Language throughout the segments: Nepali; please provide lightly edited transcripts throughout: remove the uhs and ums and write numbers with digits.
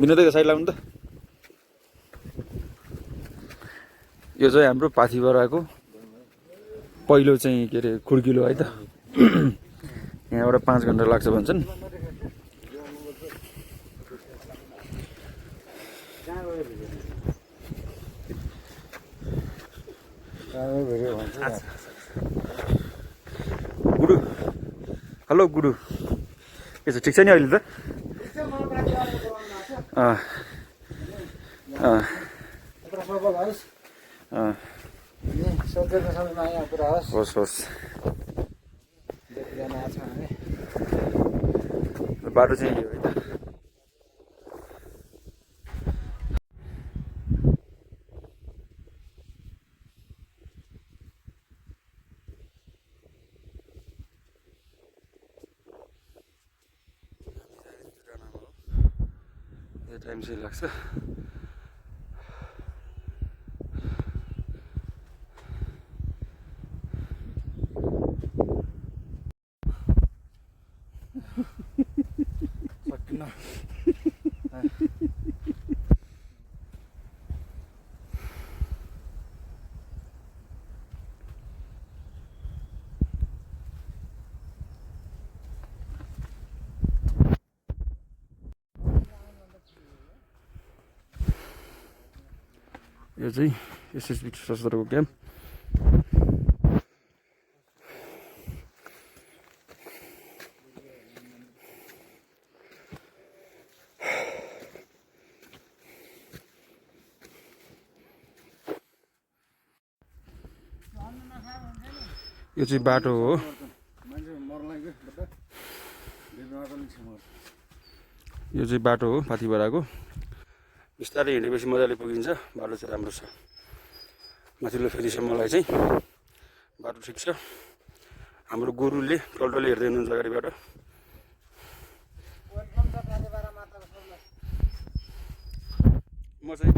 विनोदको साइड लाग्नु त। यो चाहिँ हाम्रो पाथिभराको पहिलो चाहिँ के अरे खुड्किलो है त। यहाँबाट 5 घन्टा लाग्छ भन्छन्। गुरु हेलो गुरु के छ ठिक छ नि अहिले त? होस् होस्। बाटो चाहिँ यो है त। टाइम चाहिँ लाग्छ। यो चाहिँ एसएसबी सशस्त्रको क्याम्प। यो चाहिँ बाटो हो। यो चाहिँ बाटो हो पाथिभराको। बिस्तारै हिँडेपछि मजाले पुगिन्छ। बाटो चाहिँ राम्रो छ। माथिल्लो फेदीसम्मलाई चाहिँ बाटो ठिक छ। हाम्रो गुरुले टल्टले हेर्दै हुनुहुन्छ अगाडिबाट। म चाहिँ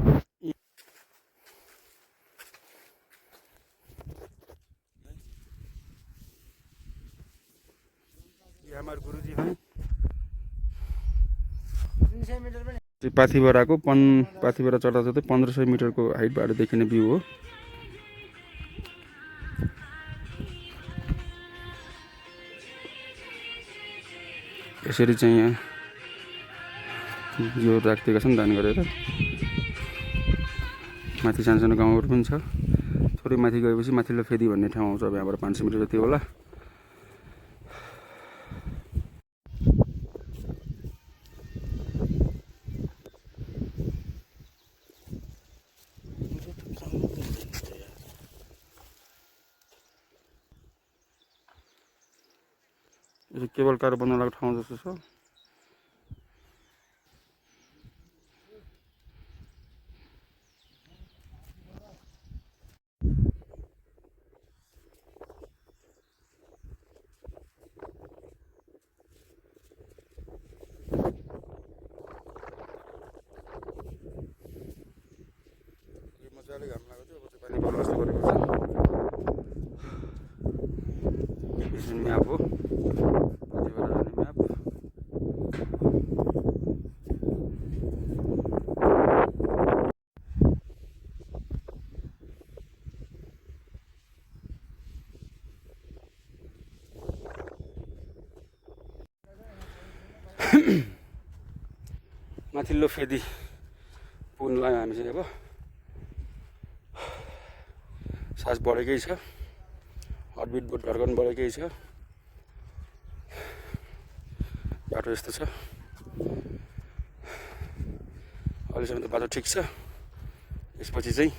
हमारे गुरुजी हैं। पाथिभराको पाथिभरा चढ्दा चढ्दै 1500 मिटरको हाइटबाट देखिने भ्यू हो। यसरी चाहिँ यहाँ यो राखिदिएका छन् दान गरेर। माथि सानसानो गाउँहरू पनि छ। थोरै माथि गएपछि माथिल्लो फेदी भन्ने ठाउँ आउँछ। अब यहाँबाट 500 मिटर जति होला। यो केबल कार बनाउनको ठाउँ जस्तो छ। मजाले घाम लागेको थियो। अब चाहिँ पानी पर्न जस्तो गरेको छ। म्याप हो पाथिभरा जाने म्याप। माथिल्लो फेदी पुग्न लाग्यो हामी चाहिँ। अब सास बढेकै छ। हर्टबिट धड्कन बढेकै छ। बाटो यस्तो छ। अहिलेसम्म त बाटो ठिक छ। यसपछि चाहिँ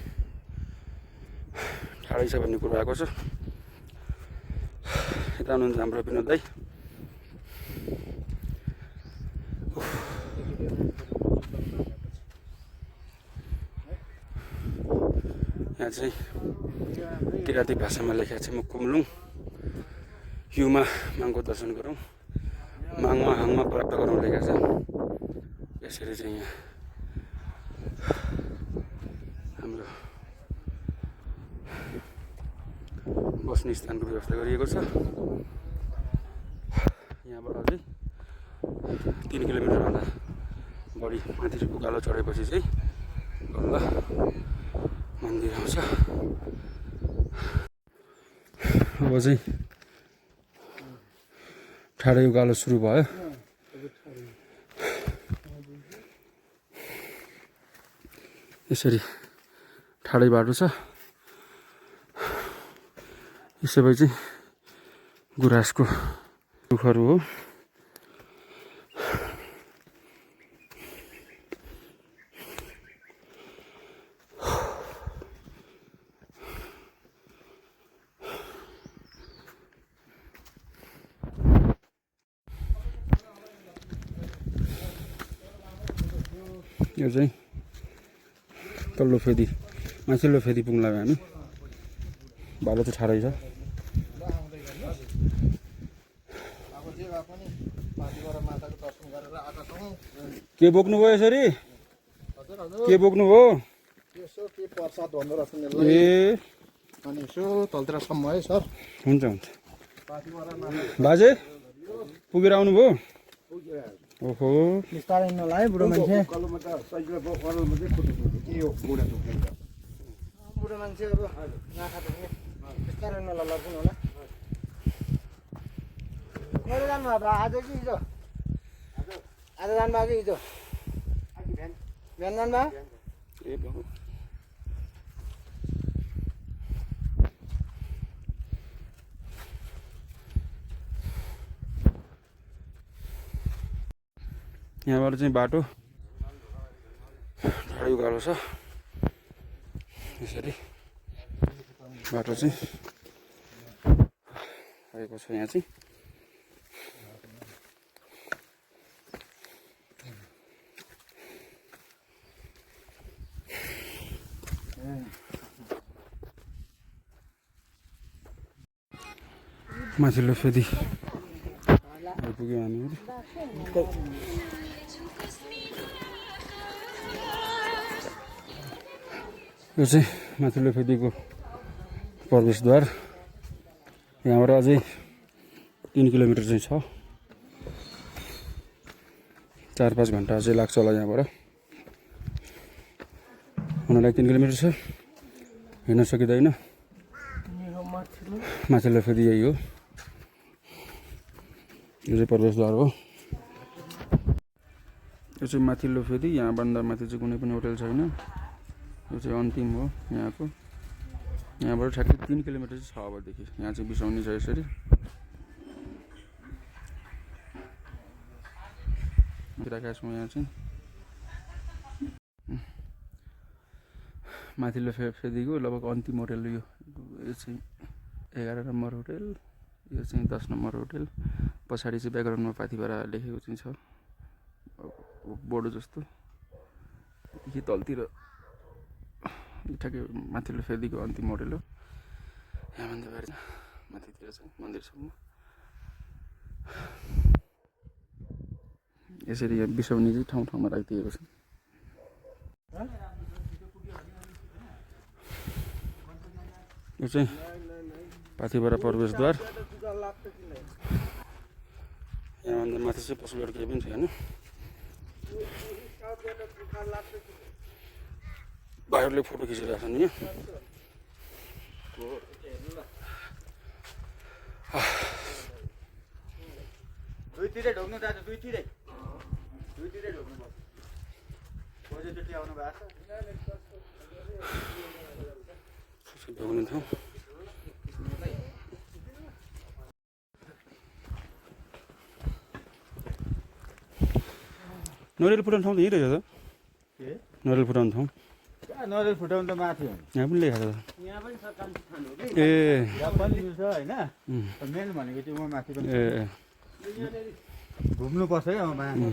टाढै छ भन्ने कुरो आएको छ। यता हुनुहुन्छ हाम्रो विनोद दाइ। यहाँ चाहिँ किराँती भाषामा लेखेको छ मुकुमलुङ युमा माङको दर्शन गरौँ, माङमा हाङमा प्राप्त गरौँ लेखेको छ। यसरी चाहिँ यहाँ हाम्रो बस्ने स्थानको व्यवस्था गरिएको छ। यहाँबाट अझै 3 किलोमिटर भन्दा बढी माथि उकालो चढेपछि चाहिँ बल्ल मन्दिर आउँछ। अब चाहिँ ठाडै उकालो सुरु भयो। यसरी ठाडै बाटो छ। यो सबै चाहिँ गुराँसको रुखहरू हो। यो चाहिँ तल्लो फेदी माथिल्लो फेदी पुग्ला हामी। बाटो चाहिँ ठाडै छ। के बोक्नुभयो यसरी? के बोक्नुभयो? ए अनि यसो तलतिर सम्म है सर। हुन्छ हुन्छ। बाजे पुगेर आउनुभयो? ओहो बिस्तारै नलाए बुढो मान्छे। बुढो मान्छे अब नाखा देख्ने बिस्तारै नलग्नु होला। कहिले जानुभयो आज कि हिजो? आज जानुभयो कि हिजो? बिहान जानुभयो? ए बाबु यहाँबाट चाहिँ बाटो ठाडै उकालो छ। यसरी बाटो चाहिँ आएको छ। यहाँ चाहिँ माथिल्लो फेदी आइपुग्यौँ हामीहरू। यो चाहिँ माथिल्लो फेदीको प्रवेशद्वार। यहाँबाट अझै 3 किलोमिटर चाहिँ छ। 4-5 घन्टा चाहिँ लाग्छ होला यहाँबाट। हुनलाई 3 किलोमिटर छ, हिँड्न सकिँदैन। माथिल्लो फेदी यही हो। यो चाहिँ प्रवेशद्वार हो। यो चाहिँ माथिल्लो फेदी। यहाँभन्दा माथि चाहिँ कुनै पनि होटल छैन। यो चाहिँ अन्तिम हो यहाँको। यहाँबाट ठ्याक्कै 3 किलोमिटर चाहिँ छ अबदेखि। यहाँ चाहिँ बिसाउने छ यसरी। राखेको छौँ यहाँ चाहिँ माथिल्लो फेदीको लगभग अन्तिम होटल यो। यो चाहिँ 11 नम्बर होटल। यो चाहिँ 10 नम्बर होटल। पछाडि चाहिँ ब्याकग्राउन्डमा पाथिभरा लेखेको चाहिँ छ बोर्ड जस्तो। यो तलतिर ठ्याक्कै माथिल्लो फेदीको अन्तिम होटल हो। यहाँभन्दा बाहिर माथितिर चाहिँ मन्दिरसम्म यसरी यहाँ बिसाउने चाहिँ ठाउँ ठाउँमा राखिदिएको छ। यो चाहिँ पाथिभरा प्रवेशद्वार। यहाँभन्दा माथि चाहिँ पसलहरू केही पनि छैन। भाइहरूले फोटो खिचिरहेको छन् यहाँ। दुईतिरै ढोक्नु दाजु, दुईतिरै ढोक्नु पर्छ। पहिलोचोटि आउनु भएको छ। ढोक्ने ठाउँ नरिवल फुटाउने ठाउँ त यहीँ रहेछ त। नरिवल फुटाउने ठाउँ नरिवल फुटाउनु त माथि हो। यहाँ पनि लेखेको छ। यहाँ पनि सरकारी स्थान हो कि। ए यहाँ पनि छ होइन। मेन भनेको चाहिँ म माथि पनि ए घुम्नुपर्छ है अब माथि।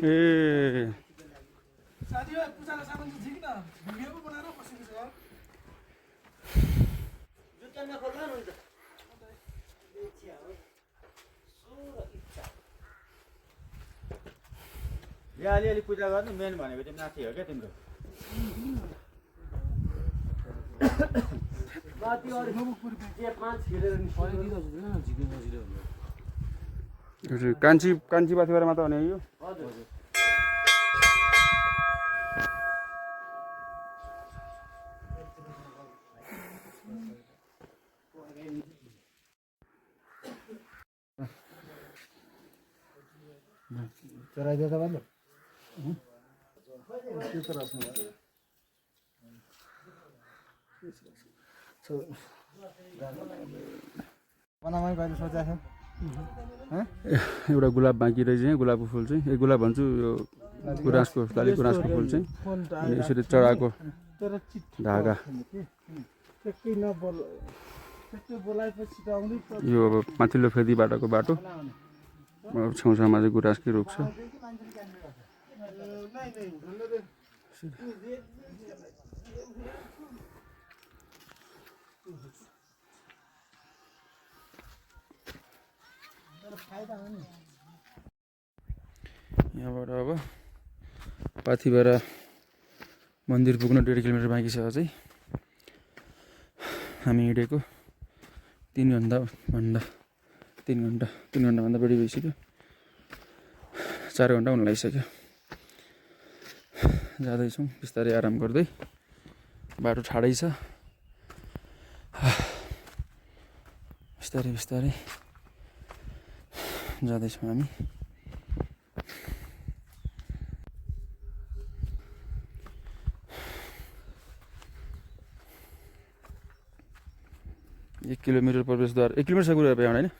ए यहाँ अलिअलि पूजा गर्नु। मेन भनेको चाहिँ माथि हो क्या तिम्रो। हजुर कान्छी पाथिभरामा त भने यो हजुर चराइदियो तपाईँले बनाउनै कहिले सोचेको थियो एउटा गुलाब बाँकी रहेछ यहाँ गुलाबको फुल चाहिँ एक गुलाब भन्छु यो गुराँसको लाली गुराँसको फुल चाहिँ अनि यसरी चढाएको धागा यो अब माथिल्लो फेदी बाटोको बाटो छेउछाउमा चाहिँ गुराँसकै रुख छ यहाँबाट अब पाथिभरा मन्दिर पुग्न 1.5 किलोमिटर बाँकी छ अझै हामी हिँडेको 3 घन्टाभन्दा बढी भइसक्यो 4 घन्टा हुन लागिसक्यो जाँदैछौँ बिस्तारै आराम गर्दै बाटो ठाडै छ बिस्तारै बिस्तारै जाँदैछौँ हामी एक किलोमिटर प्रवेशद्वार 1 किलोमिटर कुरा भ्याउन होइन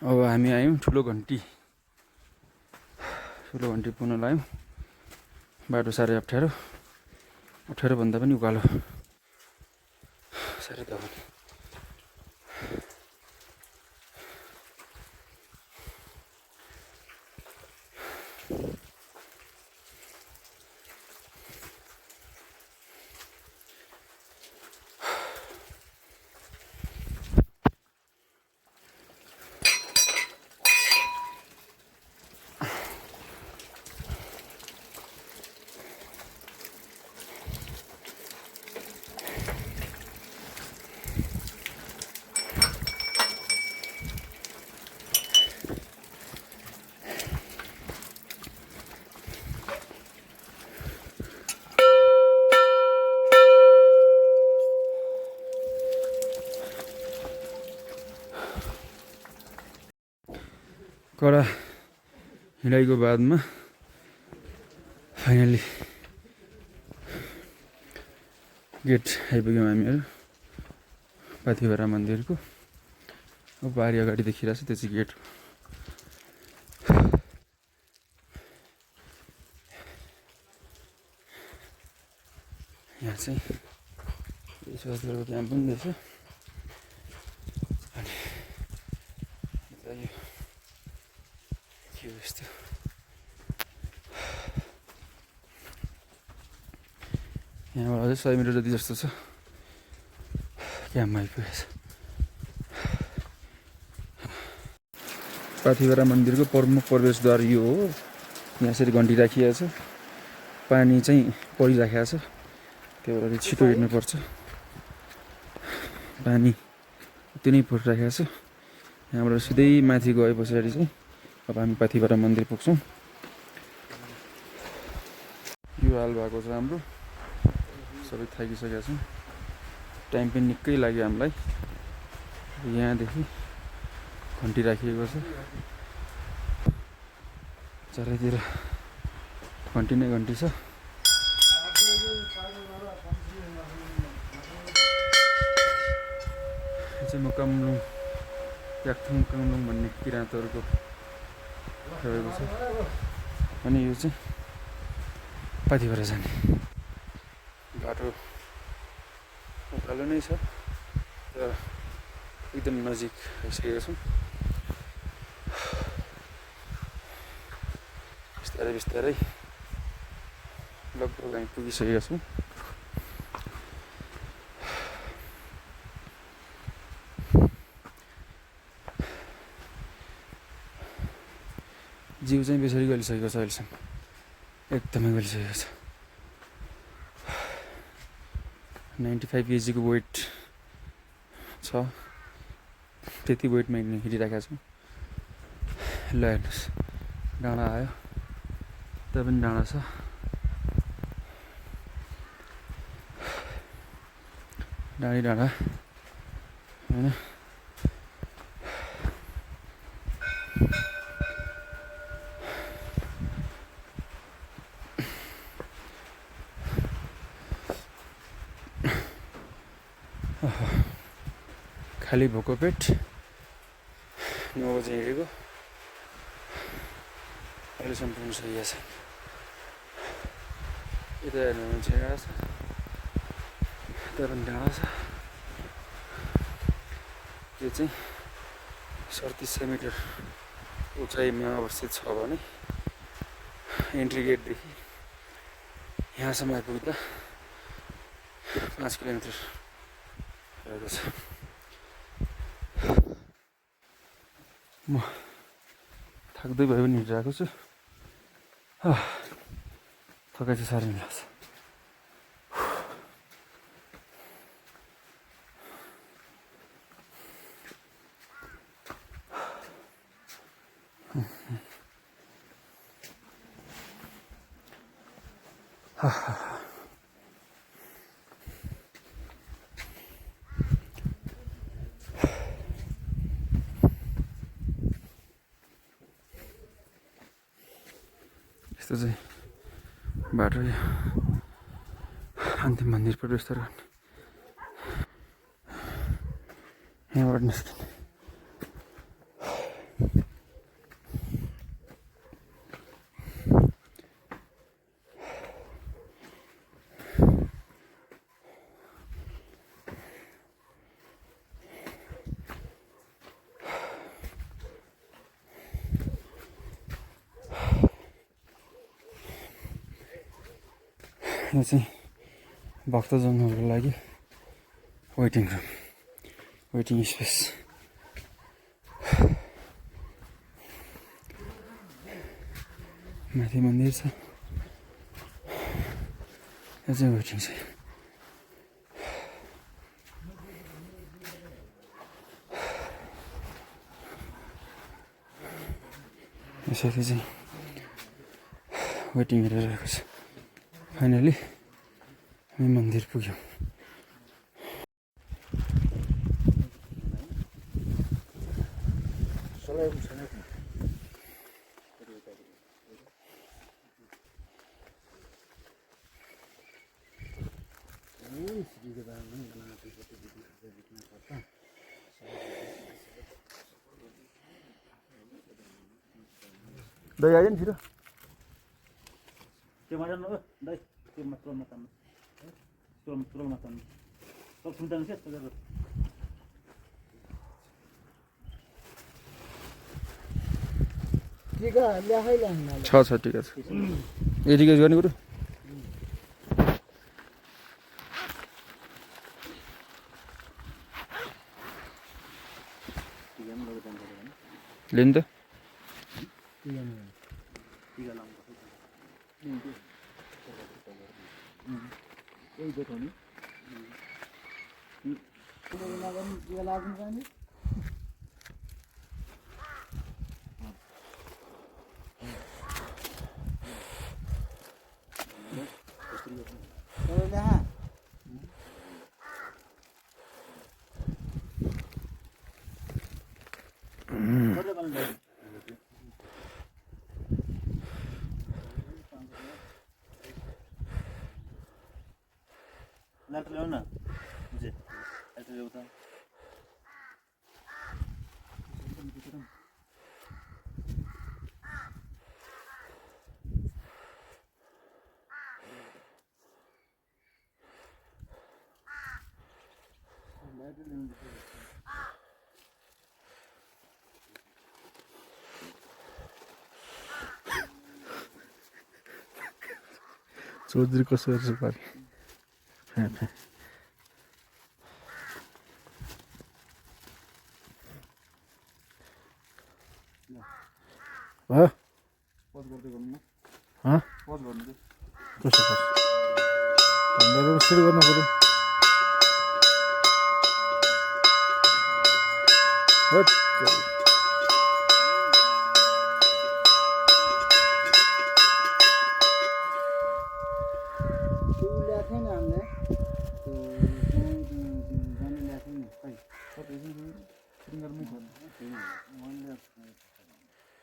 अब हामी आयौँ ठुलो घन्टी पुग्न लाग्यौँ बाटो साह्रै अप्ठ्यारो भन्दा पनि उकालो साह्रै दबाउने कडा हिँडाइको बादमा फाइनली गेट आइपुग्यौँ हामीहरू पाथिभरा मन्दिरको अब बारी अगाडि देखिरहेको छ त्यो चाहिँ गेट यहाँ चाहिँ स्वास्थ्यको क्याम्प पनि रहेछ अनि यस्तो यहाँबाट अझै 100 मिटर जति जस्तो छ क्याम्पमा आइपुगेछ पाथिभरा मन्दिरको प्रमुख प्रवेशद्वार यो हो यहाँ यसरी घन्टी राखिएको छ पानी चाहिँ परिराखेको छ त्यही भएर छिटो हिँड्नुपर्छ पानी त्यो नै परिराखेको छ यहाँबाट सिधै माथि गए पछाडि चाहिँ अब हामी पाथिभरा मन्दिर पुग्छौँ यो हाल भएको छ हाम्रो सबै थाकिसकेका छौँ टाइम पनि निकै लाग्यो हामीलाई यहाँदेखि घन्टी राखिएको छ चारैतिर घन्टी नै घन्टी छ यो चाहिँ मुकामलुङ याक्थुङ कामलुङ भन्ने किराँतहरूको रहेको छ अनि यो चाहिँ पाथिभरा जाने बाटो उकालो नै छ तर एकदम नजिक आइसकेका छौँ बिस्तारै बिस्तारै लगभग हामी पुगिसकेका छौँ जिउ चाहिँ बेसरी गलिसकेको छ अहिलेसम्म एकदमै गलिसकेको छ 95 केजीको वेट छ त्यति वेटमा हिँडिरहेको छु ल हेर्नुहोस् डाँडा आयो त्यहाँ पनि डाँडा छ डाँडी डाँडा होइन खाली भोको पेट 9 बजे हिँडेको अहिलेसम्म पुग्नु सकेको छ यता हेर्नु मान्छे डाँडा छ त्यहाँ पनि डाँडा छ यो चाहिँ 3700 मिटर उचाइमा अवस्थित छ भने एन्ट्री गेटदेखि यहाँसम्म आइपुग्दा 5 किलोमिटर रहेको छ म थाक्दै भए पनि हिँडिरहेको छु थकाइ चाहिँ साह्रै नै लाग्छ यस्तो चाहिँ बाटो यो अन्तिम मन्दिर प्रवेशद्वार गर्ने यहाँबाट निस्किने यो चाहिँ भक्तजनहरूको लागि वेटिङ रुम वेटिङ स्पेस माथि मन्दिर छ यो चाहिँ वेटिङ छ यसरी चाहिँ वेटिङ हेरिरहेको छ फाइनली हामी मन्दिर पुग्यौँ दही आयो नि छिटो त्यो मजा न दाइ त्यो तुरन्त तान्नु तुरन्त तान्नु सब सुन्दैन क्या त्यसले टिका ल्याखै ल्याउनु छ ठिक छ एडिकेट गर्ने कुरो लिनु त टिका लाउनु यही देखाउने टिका लाग्नु पर्ने ल्याटर ल्याउ न बुझे ल्याटर ल्याउ त चौधरी कसो गर्छ पारि भयो कसो मेरो सुरु गर्नु पऱ्यो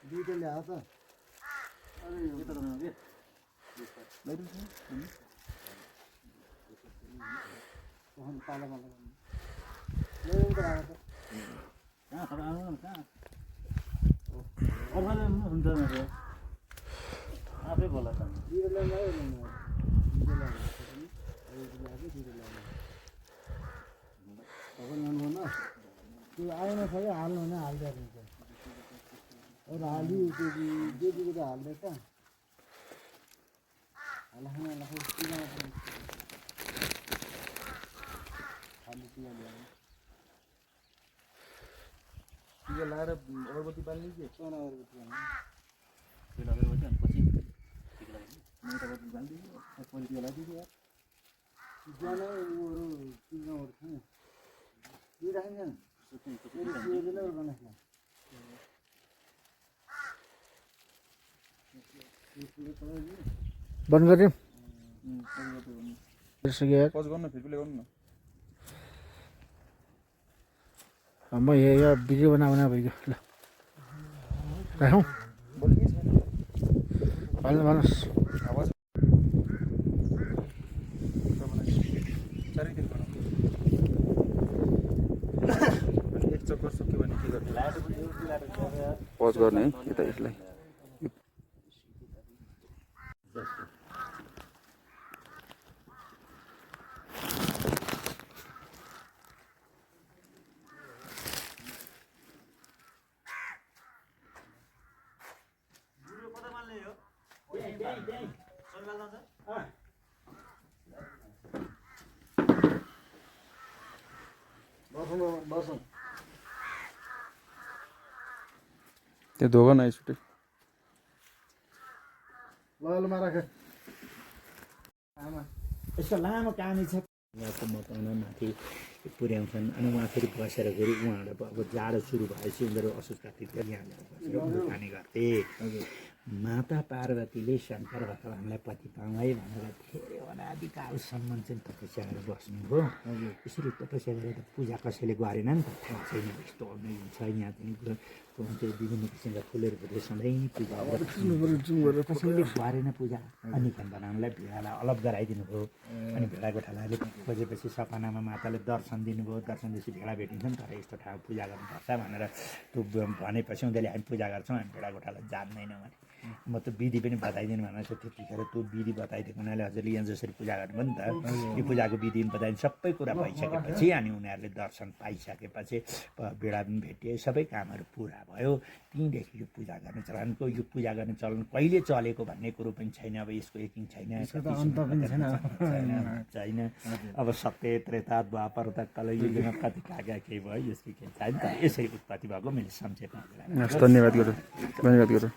दुईटा ल्याएको त आफै बोला त त्यो आएन सबै हाल्नु भने हाल्दै हुन्छ अरू हाली त्यो जेजीको त हाल्दैछ टिका लगाएर अगरबत्ती बाल्ने के अगरबत्ती पहिला अगरबत्ती अनि पछि टिका लगाउने मैले त अगरबत्ती बालिदिन्छु पछि टिका लगाइदिन्छु यार जाने उयोहरू चिनाहरू छैन यो राखिन्छ नि बन्द गऱ्यौँ पज गर्नु फेरि प्ले गर्नु न म यहाँ भिडियो बनाउन भइगयो ल राखौँ भन्नुहोस् आवाज चारैतिर बनाऊ एक चक्कर सक्यो भने के गर्नु पज गर्ने है यता यसलाई बसौँ त्यो धोका नै छुट्यो ललमा राख आमा यस्तो लामो कहानी छ यहाँको मकाउन माथि पुर्याउँछन् अनि उहाँ फेरि बसेर फेरि उहाँबाट अब जाडो सुरु भएपछि उनीहरू असोज कार्तिकतिर यहाँ बसेर उनीहरू खाने गर्थे माता पार्वतीले शङ्कर भगवान्लाई पति पाऊँ है भनेर धेरै अनादिकालसम्म चाहिँ तपस्या गरेर बस्नुभयो यसरी तपस्या गरेर पूजा कसैले गरेन नि त थाहा छैन यस्तो हुन्छ यहाँ चाहिँ चाहिँ विभिन्न किसिमका फुलहरू फुलेर सधैँ पूजा कसैले गरेन पूजा अनि खान बनाउनलाई भेडालाई अलग गराइदिनु भयो अनि भेडा गोठालाले खोजेपछि सपनामा माताले दर्शन दिनुभयो दर्शन दिएपछि भेडा भेटिन्छ नि तर यस्तो ठाउँ पूजा गर्नुपर्छ भनेर त्यो भनेपछि उनीहरूले हामी पूजा गर्छौँ हामी भेडा गोठालाई जान्दैनौँ भने म त विधि पनि बताइदिनु भनेको छु त्यतिखेर त्यो विधि बताइदिएको हुनाले हजुरले यहाँ जसरी पूजा गर्नुभयो नि त यो पूजाको विधि पनि बताइदिनु सबै कुरा भइसकेपछि अनि उनीहरूले दर्शन पाइसकेपछि भेडा पनि भेटिए सबै कामहरू पुरा भयो त्यहीँदेखि यो पूजा गर्ने चलनको यो पूजा गर्ने चलन कहिले चलेको भन्ने कुरो पनि छैन अब यसको यकिन छैन छैन अब सत्य त्रेता द्वापर कल युगमा कति कागा केही भयो यसको केही छैन त यसरी उत्पत्ति भएको मैले संक्षेपमा धन्यवाद गरौँ धन्यवाद गरौँ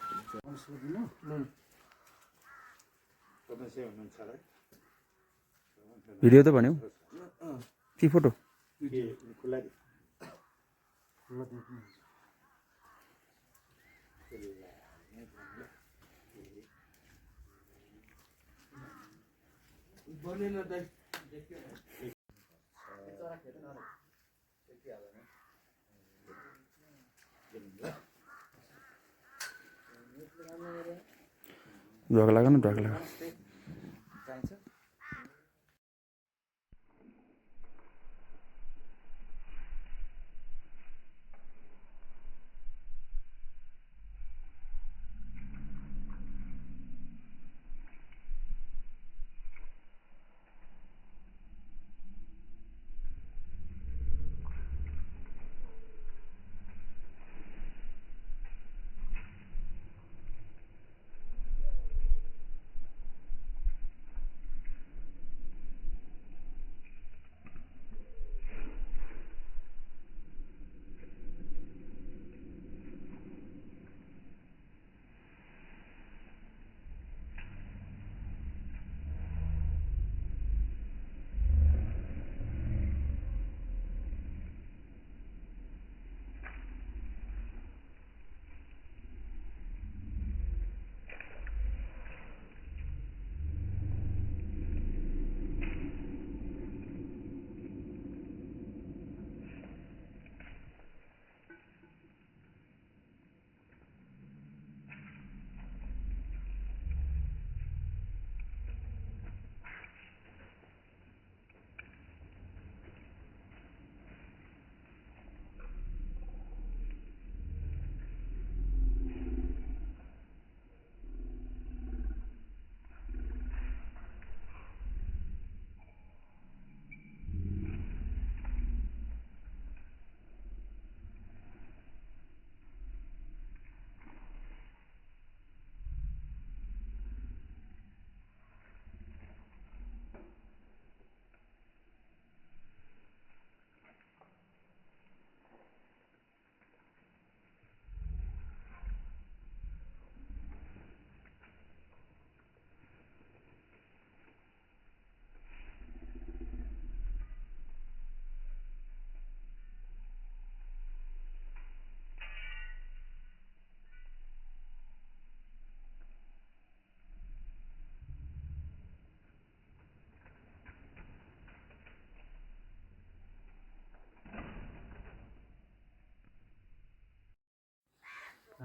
भिडियो त भन्यौ कि फोटो खुला ढोका लगा न ढोका लगा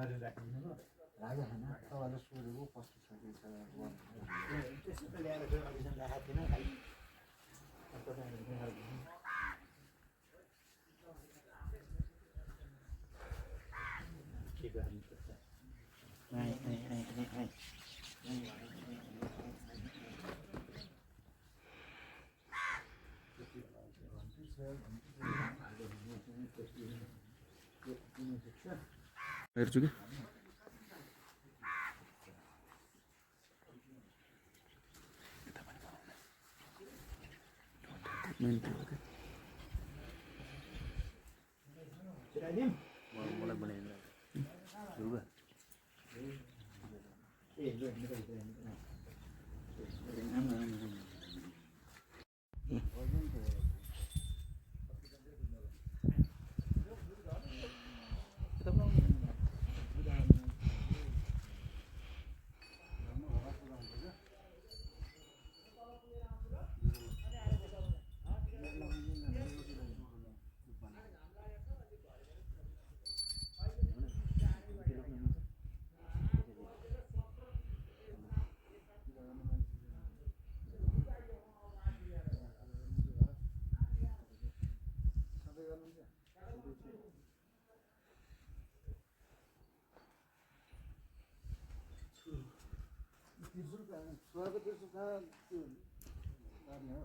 राजा खाना तपाईँलाई सोधेको कस्तो छ के छ त्यसो त ल्याएर चाहिँ अहिलेसम्म राखेको थिएन भाइ तपाईँहरू ल्याएर भन्नु। के गर्नुपर्छ हेर्छु कि मलाई बनाइदिनु स्वरको त्यसो कहाँ त्यो गर्ने हो